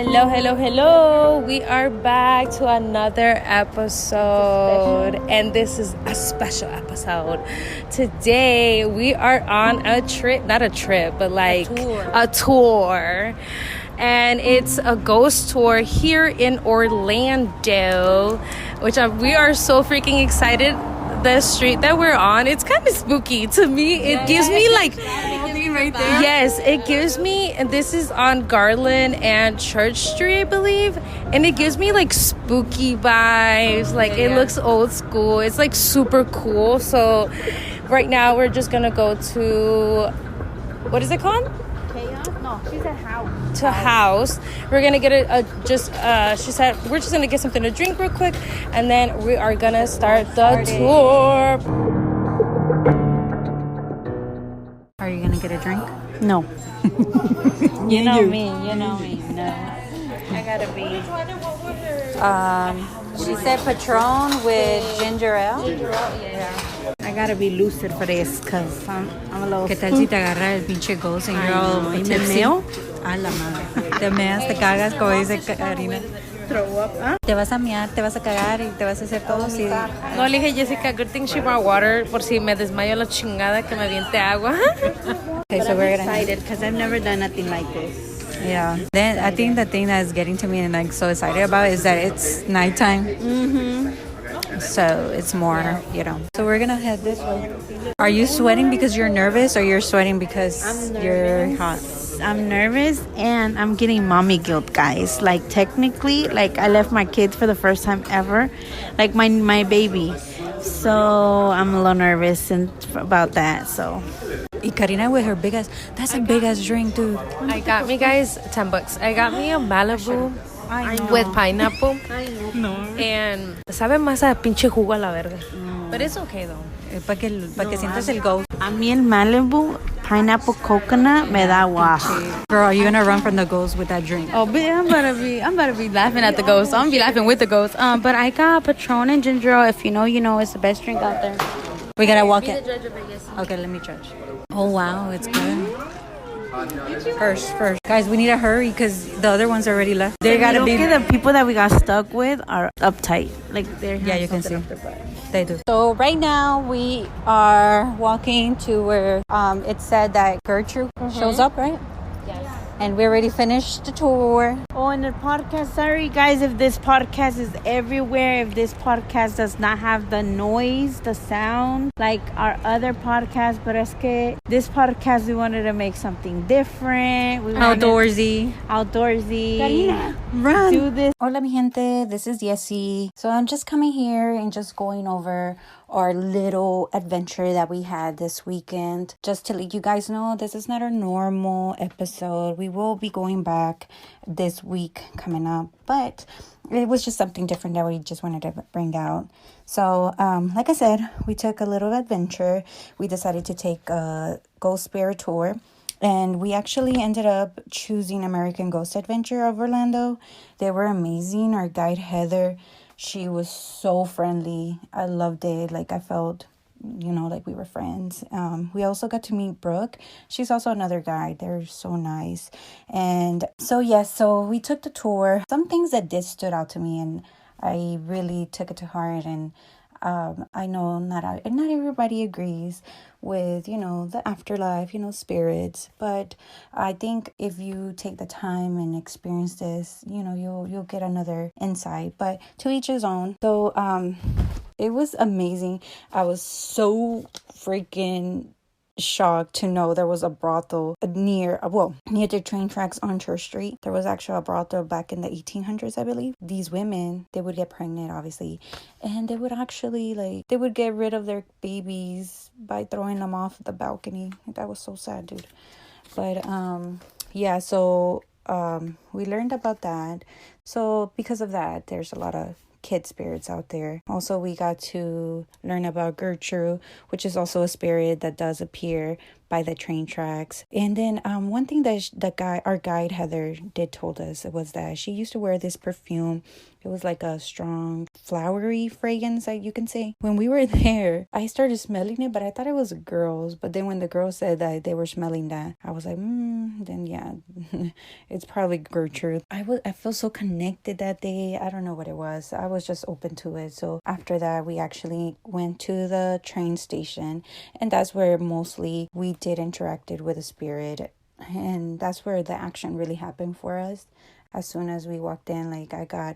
Hello, hello, hello. We are back to another episode. And this is a special episode. Today, we are on a trip. Not a trip, but like a tour. And it's a ghost tour here in Orlando, which we are so freaking excited. The street that we're on, it's kind of spooky to me. It gives me like right there. Yes, it gives me, and this is on Garland and Church Street, I believe, and it gives me like spooky vibes. Like it looks old school. It's like super cool. So right now we're just gonna go to, what is it called? No, she said house. To house. We're gonna get she said we're just gonna get something to drink real quick, and then we are gonna start the tour. Are you gonna get a drink? No. You know me. No. I gotta be. She said Patron with ginger ale. I gotta be lucid for this because I'm a little. ¿Qué tal si te agarra el pinche ghost and you're all ¿Y me tipsy? meo? A la madre. Te meas, te cagas, como dice Karina. Throw up, huh? Te vas a mear, te vas a cagar y te vas a hacer todo así. No, le dije, Jessica, good thing she brought water por si me desmayo la chingada que me aviente agua. Okay, so we're gonna. Excited because I've never done nothing like this. Yeah. Then I think the thing that is getting to me and like so excited about is that it's nighttime. So it's more, So we're gonna head this way. Are you sweating because you're nervous, or you're sweating because you're hot? I'm nervous and I'm getting mommy guilt, guys. Like technically, like I left my kids for the first time ever, like my baby. So I'm a little nervous about that. So. Y Karina with her big ass. That's a big ass drink, dude. I got me, guys, $10. I got me a Malibu with pineapple. No. And sabe más a pinche jugo a la verga. But it's okay though. Para que sientas el ghost. A mí el Malibu pineapple coconut me da wow. Girl, are you gonna run from the ghost with that drink? Oh, but I'm about to be laughing at the ghost. I'm gonna be laughing with the ghost. But I got Patron and ginger ale. If you know, you know. It's the best drink out there. We gotta walk it. Okay, let me judge. Oh wow, it's good. First. Guys, we need to hurry because the other ones already left. They gotta be. The people that we got stuck with are uptight. Like they're You can see. They do. So right now we are walking to where it said that Gertrude shows up, right? Yes. And we already finished the tour. Oh, and the podcast. Sorry, guys, if this podcast is everywhere. If this podcast does not have the noise, the sound, like our other podcast. But es que this podcast, we wanted to make something different. Outdoorsy. Karina, Run. do this. Hola, mi gente. This is Yessie. So I'm just coming here and just going over our little adventure that we had this weekend. Just to let you guys know, this is not our normal episode. We will be going back this week coming up, but it was just something different that we just wanted to bring out. So, like I said, we took a little adventure. We decided to take a Ghost Spirit tour. And we actually ended up choosing American Ghost Adventure of Orlando. They were amazing. Our guide, Heather, she was so friendly. I loved it. Like, I felt, like we were friends. We also got to meet Brooke. She's also another guide. They're so nice. And so, so we took the tour. Some things that did stood out to me, and I really took it to heart. And I know not everybody agrees with, the afterlife, spirits. But I think if you take the time and experience this, you'll get another insight. But to each his own. So it was amazing. I was so freaking shocked to know there was a brothel near the train tracks on Church Street. There was actually a brothel back in the 1800s, I believe. These women, they would get pregnant, obviously, and they would actually they would get rid of their babies by throwing them off the balcony. That was so sad, dude. But so we learned about that. So because of that, there's a lot of kid spirits out there. Also, we got to learn about Gertrude, which is also a spirit that does appear by the train tracks. And then one thing that our guide Heather did told us was that she used to wear this perfume. It was like a strong flowery fragrance, that you can say. When we were there, I started smelling it, but I thought it was girls. But then when the girls said that they were smelling that, I was like, then yeah, it's probably Gertrude. I felt so connected that day. I don't know what it was. I was just open to it. So after that, we actually went to the train station, and that's where mostly we did interacted with the spirit, and that's where the action really happened for us. As soon as we walked in, like,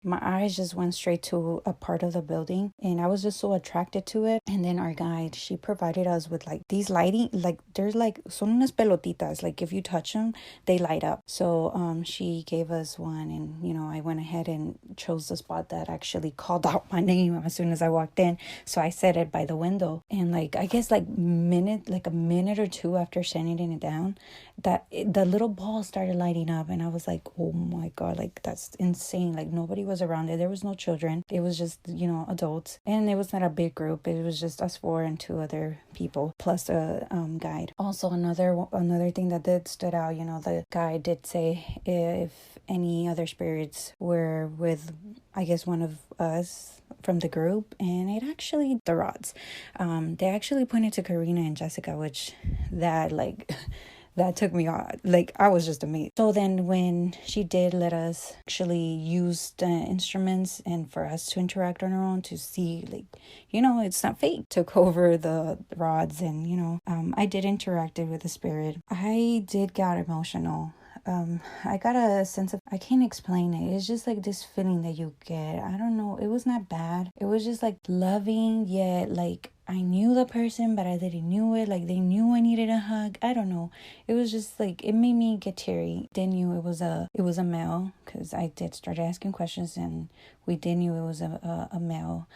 my eyes just went straight to a part of the building, and I was just so attracted to it. And then our guide, she provided us with like these lighting, like there's like son unas pelotitas, like if you touch them, they light up. So she gave us one, and I went ahead and chose the spot that actually called out my name as soon as I walked in. So I set it by the window, and like I guess a minute or two after sending it down, the little ball started lighting up, and I was like, oh my God, like that's insane. Like nobody was around it. There was no children. It was just adults, and it was not a big group. It was just us four and two other people plus a guide. Also, another thing that did stood out, the guide did say if any other spirits were with, I guess, one of us from the group, and it actually the rods. They actually pointed to Karina and Jessica, which that took me off. Like, I was just amazed. So then when she did let us actually use the instruments and for us to interact on our own to see, like, it's not fake, took over the rods, and, I did interacted with the spirit. I did get emotional. I got a sense of, I can't explain it. It's just like this feeling that you get. I don't know. It was not bad. It was just like loving, yet like I knew the person, but I didn't knew it. Like they knew I needed a hug. I don't know. It was just like, it made me get teary. They knew it was a male, because I did start asking questions, and we did knew it was a male.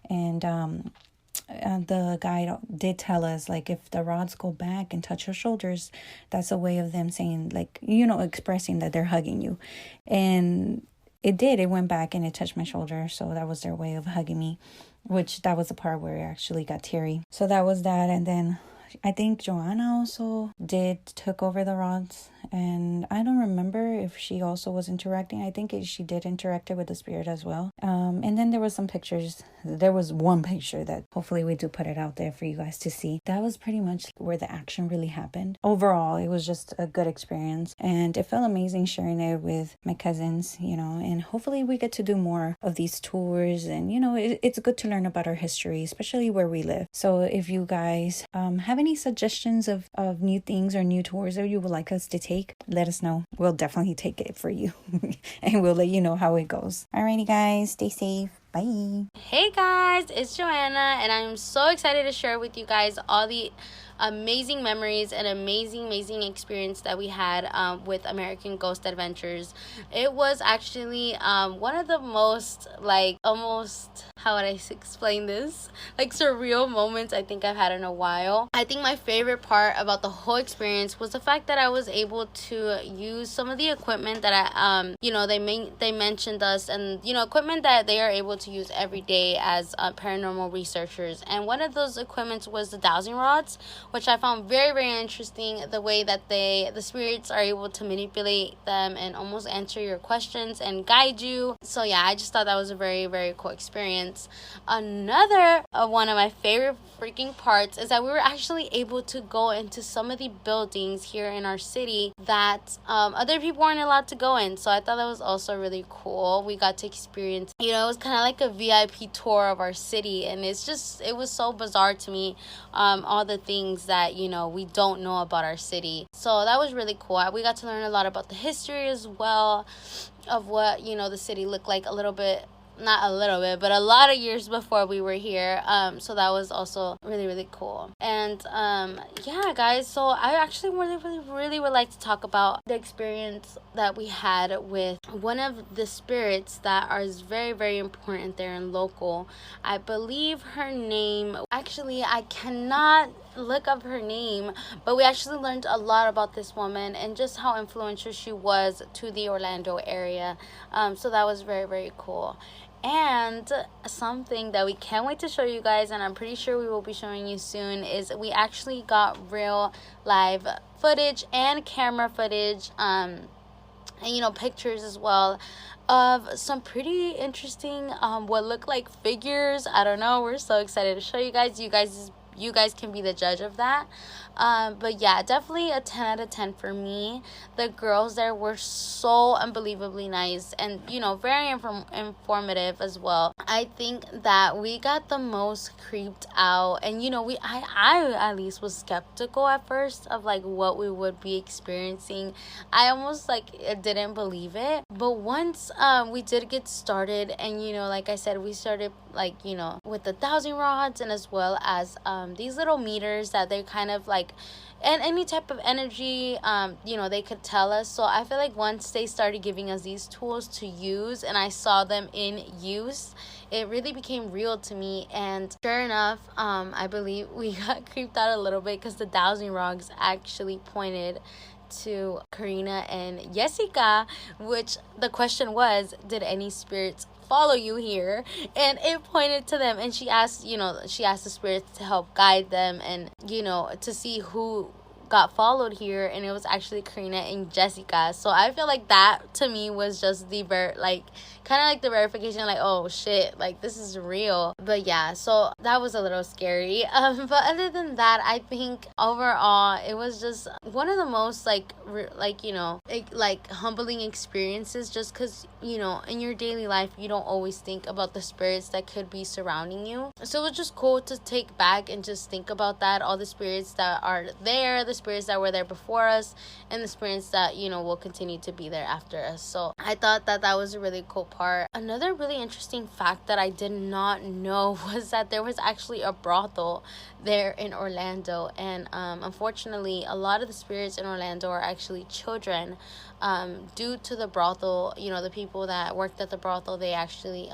And the guide did tell us, like, if the rods go back and touch your shoulders, that's a way of them saying, like, expressing that they're hugging you. And it did. It went back and it touched my shoulder. So that was their way of hugging me, which that was the part where I actually got teary. So that was that. And then I think Joanna also took over the rods, and I don't remember if she also was interacting. I think she did interact with the spirit as well. And then there was some pictures. There was one picture that hopefully we do put it out there for you guys to see. That was pretty much where the action really happened. Overall, it was just a good experience, and it felt amazing sharing it with my cousins, and hopefully we get to do more of these tours. And it's good to learn about our history, especially where we live. So if you guys have any suggestions of new things or new tours that you would like us to take, let us know. We'll definitely take it for you and we'll let you know how it goes. Alrighty guys, stay safe. Bye. Hey guys, it's Joanna, and I'm so excited to share with you guys all the amazing memories and amazing experience that we had with American Ghost Adventures. It was actually one of the most, like, almost, how would I explain this, like, surreal moments I think I've had in a while. I think my favorite part about the whole experience was the fact that I was able to use some of the equipment that they mentioned us, and equipment that they are able to use every day as paranormal researchers. And one of those equipments was the dowsing rods, which I found very, very interesting, the way that the spirits are able to manipulate them and almost answer your questions and guide you. So yeah, I just thought that was a very, very cool experience. Another one of my favorite freaking parts is that we were actually able to go into some of the buildings here in our city that other people weren't allowed to go in. So I thought that was also really cool. We got to experience, it was kind of like a VIP tour of our city, and it was so bizarre to me, all the things that we don't know about our city. So that was really cool. We got to learn a lot about the history as well, of what the city looked like a little bit, not a little bit, but a lot of years before we were here. So that was also really, really cool. And yeah guys, so I actually really would like to talk about the experience that we had with one of the spirits that are very, very important there in local. I believe her name, actually I cannot look up her name, but we actually learned a lot about this woman and just how influential she was to the Orlando area. So that was very, very cool. And something that we can't wait to show you guys, and I'm pretty sure we will be showing you soon, is we actually got real live footage and camera footage, and pictures as well, of some pretty interesting what look like figures. I don't know, we're so excited to show you guys. You guys can be the judge of that. But yeah, definitely a 10 out of 10 for me. The girls there were so unbelievably nice and, very informative as well. I think that we got the most creeped out, and, I at least was skeptical at first of, like, what we would be experiencing. I almost, didn't believe it. But once we did get started, and, like I said, we started, with the dowsing rods, and as well as these little meters that they're kind of like, and any type of energy they could tell us. So I feel like once they started giving us these tools to use and I saw them in use, it really became real to me. And sure enough, I believe we got creeped out a little bit because the dowsing rods actually pointed to Karina and Jessica, which the question was, did any spirits follow you here? And it pointed to them, and she asked the spirits to help guide them, and to see who got followed here, and it was actually Karina and Jessica. So I feel like that to me was just the kind of like the verification, like, oh shit, like this is real. But yeah, so that was a little scary. But other than that, I think overall it was just one of the most humbling experiences, just because in your daily life you don't always think about the spirits that could be surrounding you. So it was just cool to take back and just think about that, all the spirits that are there, the spirits that were there before us, and the spirits that will continue to be there after us. So I thought that was a really cool part. Another really interesting fact that I did not know was that there was actually a brothel there in Orlando, and unfortunately a lot of the spirits in Orlando are actually children. Due to the brothel, the people that worked at the brothel, they actually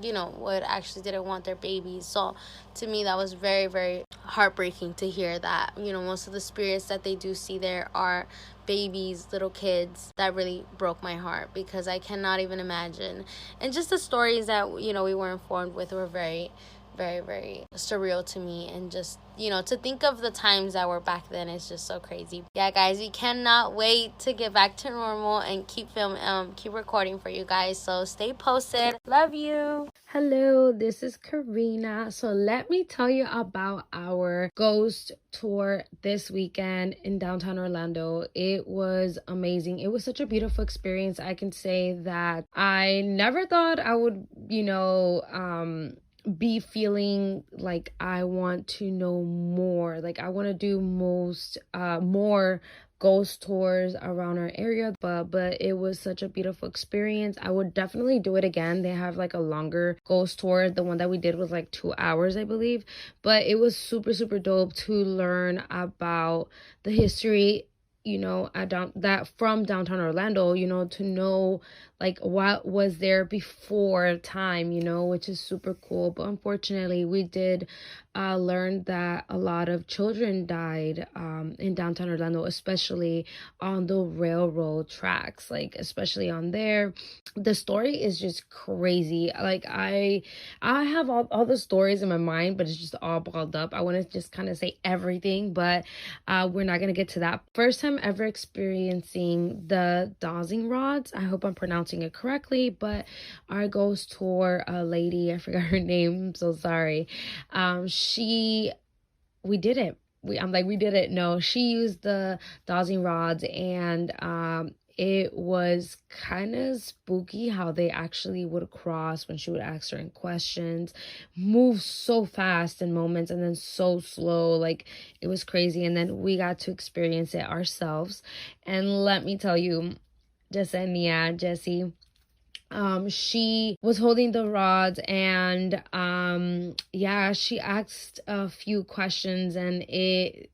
didn't want their babies. So to me, that was very, very heartbreaking to hear that, most of the spirits that they do see there are babies, little kids. That really broke my heart, because I cannot even imagine. And just the stories that, we were informed with were very, very, very surreal to me. And just, to think of the times that were back then is just so crazy. Yeah, guys, we cannot wait to get back to normal and keep recording for you guys. So stay posted. Love you. Hello, this is Karina. So let me tell you about our ghost tour this weekend in downtown Orlando. It was amazing. It was such a beautiful experience. I can say that I never thought I would, be feeling like I want to know more. Like I want to do more ghost tours around our area, but it was such a beautiful experience. I would definitely do it again. They have like a longer ghost tour. The one that we did was like 2 hours, I believe, but it was super, super dope to learn about the history from downtown Orlando, to know like what was there before time, which is super cool. But unfortunately, we did learn that a lot of children died in downtown Orlando, especially on the railroad tracks, like especially on there. The story is just crazy. Like I have all the stories in my mind, but it's just all balled up. I want to just kind of say everything, but we're not going to get to that. First time ever experiencing the dowsing rods. I hope I'm pronouncing it correctly, but our ghost tour lady, I forgot her name, I'm so sorry. We did it. We did it. No, she used the dowsing rods, and it was kind of spooky how they actually would cross when she would ask certain questions, move so fast in moments and then so slow. Like it was crazy. And then we got to experience it ourselves. And let me tell you, Jessie, she was holding the rods, and she asked a few questions, and it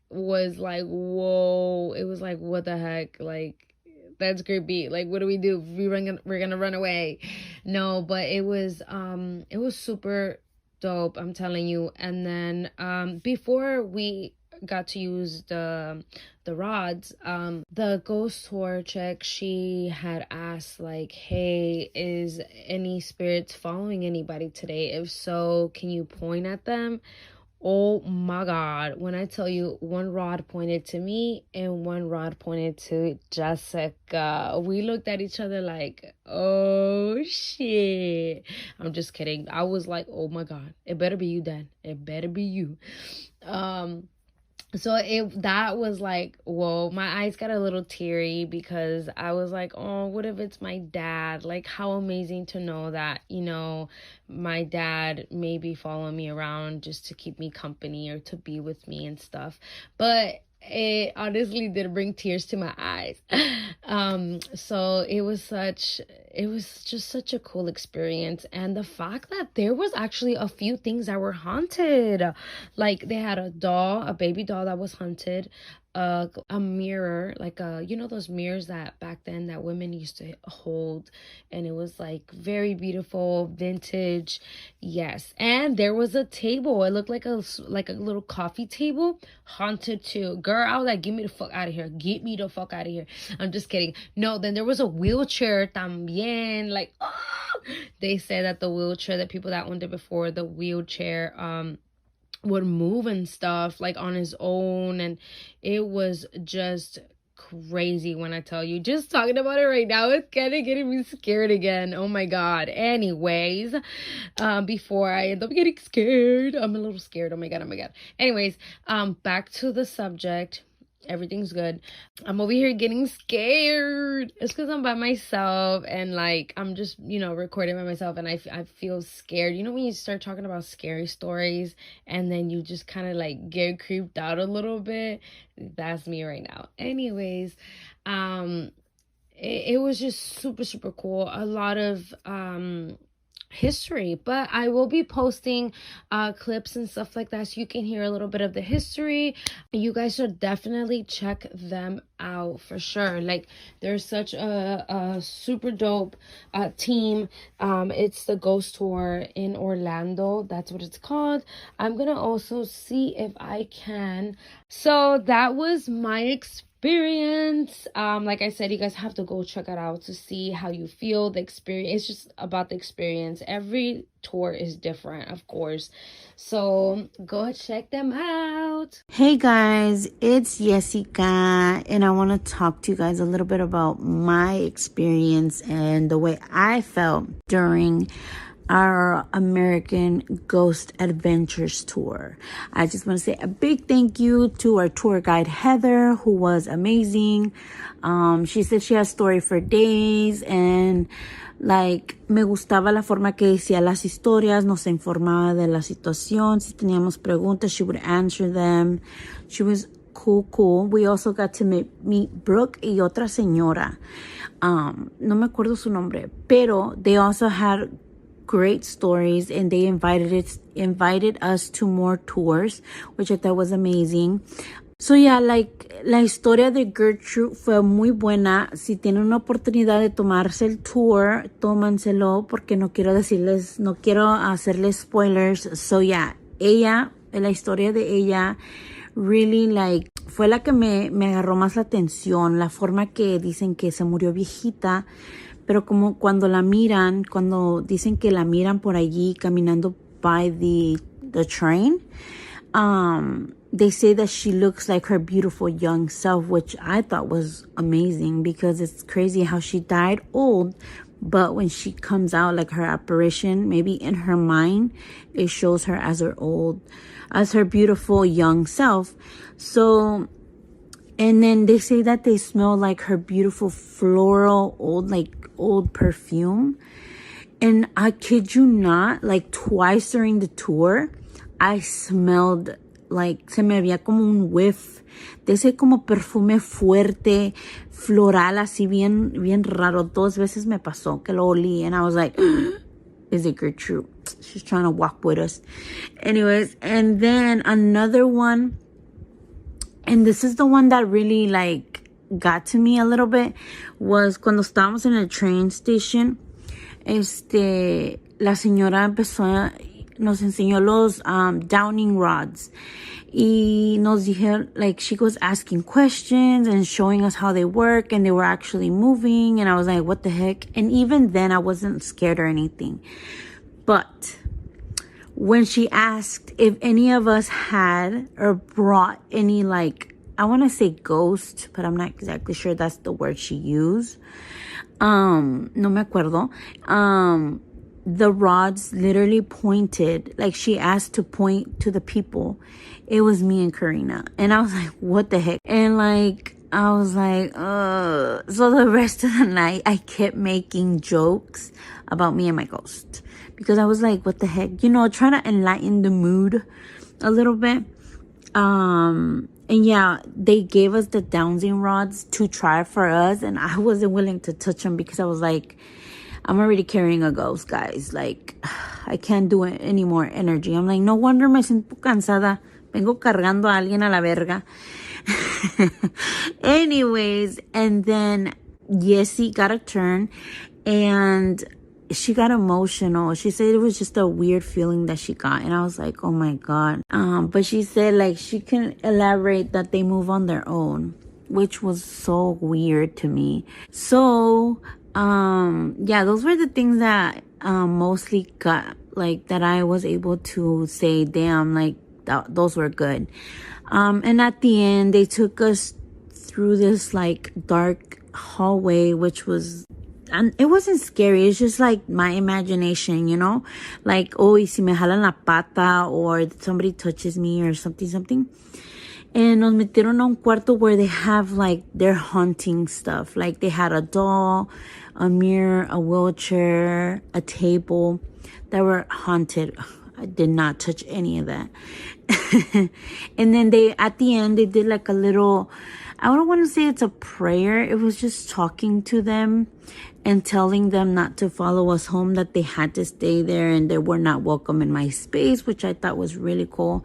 was like, whoa, it was like, what the heck, like that's creepy. Like, what do we do? We're gonna run away. No, but it was super dope, I'm telling you. And then before we got to use the rods, the ghost tour chick, she had asked like, hey, is any spirits following anybody today? If so, can you point at them? Oh my God. When I tell you, one rod pointed to me and one rod pointed to Jessica. We looked at each other like, oh shit. I'm just kidding. I was like, oh my God, it better be you, Dan. It better be you. So that was like, whoa, my eyes got a little teary because I was like, oh, what if it's my dad? Like, how amazing to know that, you know, my dad may be following me around just to keep me company or to be with me and stuff. But it honestly did bring tears to my eyes. So it was just such a cool experience. And the fact that there was actually a few things that were haunted, like they had a baby doll that was haunted, a mirror, like you know those mirrors that back then that women used to hold, and it was like very beautiful, vintage. Yes. And there was a table, it looked like a little coffee table, haunted too. Girl, I was like, get me the fuck out of here, get me the fuck out of here. I'm just kidding. No, then there was a wheelchair también, like, oh! They said that the wheelchair, that people that owned it before, the wheelchair would move and stuff like on his own, and it was just crazy. When I tell you, just talking about it right now, it's kind of getting me scared again. Oh my God. Anyways, before I end up getting scared, I'm a little scared. Oh my God. Anyways, back to the subject. Everything's good. I'm over here getting scared. It's because I'm by myself and like I'm just, you know, recording by myself, and I feel scared. You know when you start talking about scary stories and then you just kind of like get creeped out a little bit? That's me right now. Anyways, it was just super, super cool. A lot of history, but I will be posting clips and stuff like that so you can hear a little bit of the history. You guys should definitely check them out for sure. Like, there's such a super dope team. It's the Ghost Tour in Orlando, that's what it's called. I'm gonna also see if I can. So that was my experience. Like I said, you guys have to go check it out to see how you feel. The experience, it's just about the experience. Every tour is different, of course, so go check them out. Hey guys, it's Jessica, and I want to talk to you guys a little bit about my experience and the way I felt during our American Ghost Adventures tour. I just want to say a big thank you to our tour guide Heather, who was amazing. She said she has story for days, and like me gustaba la forma que decía las historias, nos informaba de la situación. Si teníamos preguntas, she would answer them. She was cool. We also got to meet Brooke y otra señora. No me acuerdo su nombre, pero they also had great stories, and they invited us to more tours, which I thought was amazing. So yeah, like la historia de Gertrude fue muy buena. Si tienen una oportunidad de tomarse el tour, tómanselo, porque no quiero hacerles spoilers. So yeah, la historia de ella really like fue la que me agarró más la atención, la forma que dicen que se murió viejita. Pero como cuando dicen que la miran por allí caminando by the train, they say that she looks like her beautiful young self, which I thought was amazing, because it's crazy how she died old, but when she comes out, like her apparition, maybe in her mind, it shows her as her beautiful young self. So, and then they say that they smell like her beautiful floral old perfume. And I kid you not, like twice during the tour, I smelled like, se me había como un whiff de ese como perfume fuerte, floral, así bien raro. 2 veces me pasó que lo olí, and I was like, is it Gertrude? She's trying to walk with us. Anyways, and then another one, and this is the one that really like got to me a little bit, was cuando estábamos en el train station. La señora empezó nos enseñó los downing rods. Y nos dijeron, like, she was asking questions and showing us how they work, and they were actually moving. And I was like, what the heck? And even then, I wasn't scared or anything. But when she asked if any of us had or brought any, like, I want to say ghost, but I'm not exactly sure that's the word she used. No me acuerdo. The rods literally pointed, like she asked to point to the people. It was me and Karina. And I was like, what the heck? And like, I was like, ugh. So the rest of the night, I kept making jokes about me and my ghost. Because I was like, what the heck? You know, trying to enlighten the mood a little bit. And yeah, they gave us the dowsing rods to try for us. And I wasn't willing to touch them because I was like, I'm already carrying a ghost, guys. Like, I can't do it any more energy. I'm like, no wonder me siento cansada. Vengo cargando a alguien a la verga. Anyways, and then Yessie got a turn and she got emotional. She said it was just a weird feeling that she got. And I was like, oh my God. But she said like she can elaborate that they move on their own, which was so weird to me. So, yeah, those were the things that mostly got, like, that I was able to say, damn, like, those were good. And at the end, they took us through this, like, dark hallway, which was, and it wasn't scary. It's just, like, my imagination, you know? Like, oh, y si me jalan la pata, or somebody touches me, or something. And nos metieron a un cuarto where they have, like, their haunting stuff. Like, they had a doll, a mirror, a wheelchair, a table that were haunted. I did not touch any of that. And then at the end, they did like a little, I don't want to say it's a prayer. It was just talking to them and telling them not to follow us home, that they had to stay there and they were not welcome in my space, which I thought was really cool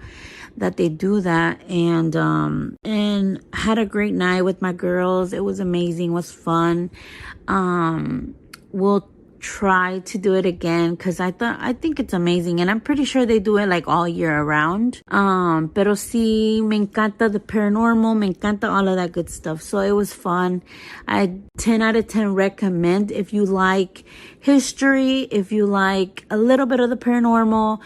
that they do that. And had a great night with my girls. It was amazing. It was fun. We'll try to do it again because I think it's amazing, and I'm pretty sure they do it like all year around. Pero sí, me encanta the paranormal, me encanta all of that good stuff. So it was fun. I 10 out of 10 recommend if you like history, if you like a little bit of the paranormal.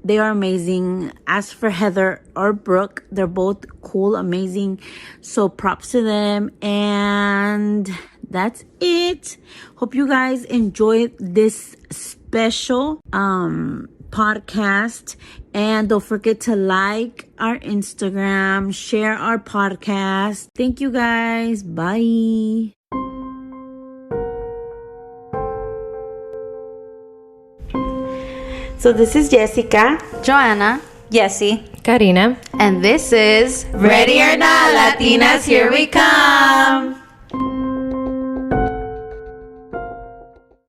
They are amazing. As for Heather or Brooke, they're both cool, amazing. So props to them. And that's it. Hope you guys enjoyed this special podcast. And don't forget to like our Instagram, share our podcast. Thank you guys. Bye. So this is Jessica, Joanna, Yessie. Karina. and this is Ready or Not, Latinas, here we come.